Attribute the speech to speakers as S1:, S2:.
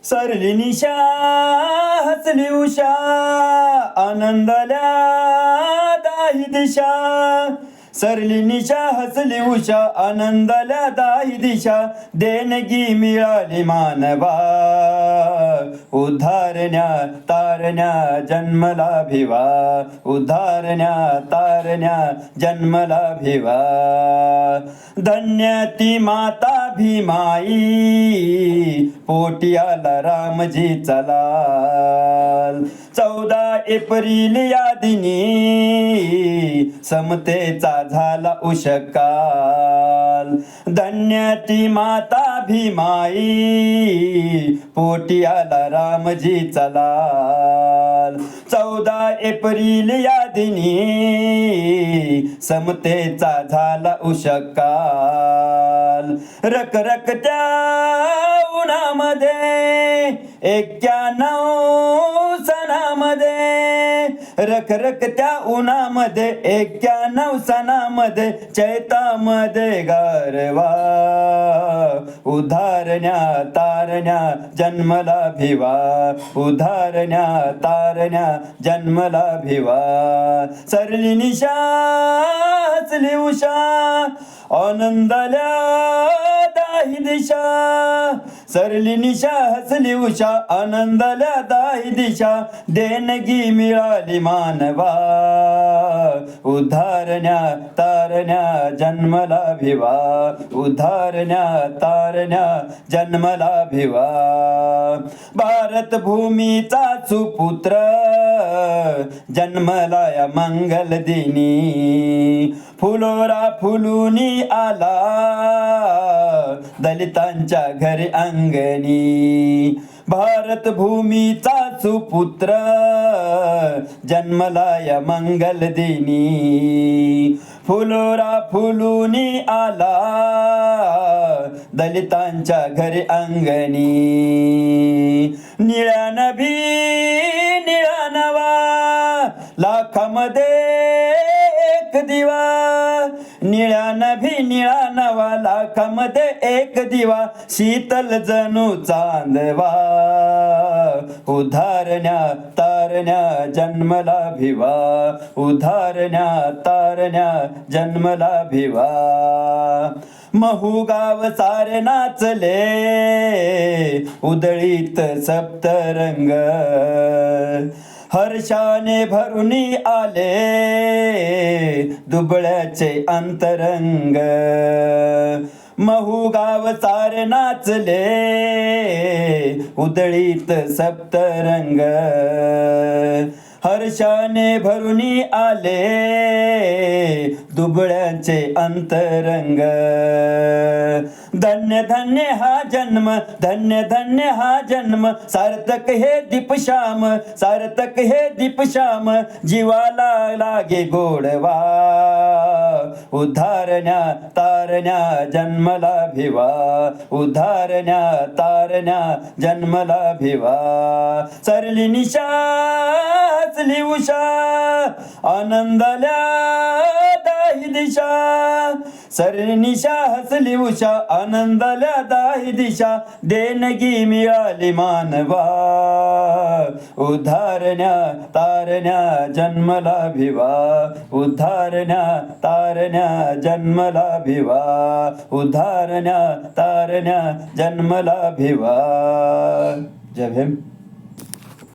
S1: सरली निशा हसली उषा आनंदाल्या दाही दिशा. सरली निशा हसली उषा आनंदाल्या दाही दिशा. देणगी मिळाली मानवा उद्धारण्या तारण्या जन्मला भिवा. उद्धारण्या तारण्या जन्मला भिवा. धन्य ती माता भीमाई पोटी आला रामजी चलाल. 14 एप्रिल या दिनी समतेचा झाला उषकाल. धन्य ती माता भीमाई पोटी आला रामजी चलाल. 14 एप्रिल या दिनी समतेचा झाला उषकाल. रखरखत्या उन्हामध्ये 91 सणामध्ये. रखरखत्या उन्हामध्ये 91 सणामध्ये चैतामध्ये गारवा. उद्धारण्या तारण्या जन्मला भिवा. उद्धारण्या तारण्या जन्मला भिवा. सरली निशा हसली उषा आनंदाल्या दाही दिशा. सरली निशा हसली उषा आनंदाल्या दाही दिशा. देणगी मिळाली मानवा उद्धारण्या तारण्या जन्मला भिवा. उद्धारण्या तारण्या जन्मला भिवा. भारत भूमीचा सुपुत्र जन्मला या मंगल दिनी. फुलोरा फुलूनी आला दलितांच्या घरी अंगणी. भारत भूमीचा सुपुत्र जन्मला या मंगल दिनी. फुलोरा फुलूनी आला दलितांच्या घरी अंगणी. निळ्या नभी निळा नवा लाखामध्ये एक दिवा. निळ्या नभी निळा नवा लाखामध्ये एक दिवा. शीतल जणू चांदवा. उद्धारण्या तारण्या जन्मला भिवा. उद्धारण्या तारण्या जन्मला भिवा. महूगाव सारे नाचले उदळीत सप्तरंग. हर्षाने भरुनी आले दुबळ्याचे अंतरंग. महूगाव सारे नाचले उदळीत सप्तरंग. हर्षाने भरुनी आले दुबळ्याचे अंतरंग. धन्य धन्य हा जन्म धन्य धन्य हा जन्म. सार्थक हे दीपश्याम सार्थक हे दीपश्याम. जीवाला लागे गोडवा. उद्धारण्या तारण्या जन्मला भिवा. उद्धारण्या तारण्या जन्मला भिवा. सरली निशा हसली उषा आनंदाल्या दाही दिशा. सरली निशा हसली उषा आनंदाल्या दाही दिशा. देणगी मिळाली मानवा उद्धारण्या तारण्या जन्मला भिवा. उद्धारण्या तारण्या जन्मला भिवा. उद्धारण्या तारण्या जन्मला भिवा. जय भीम.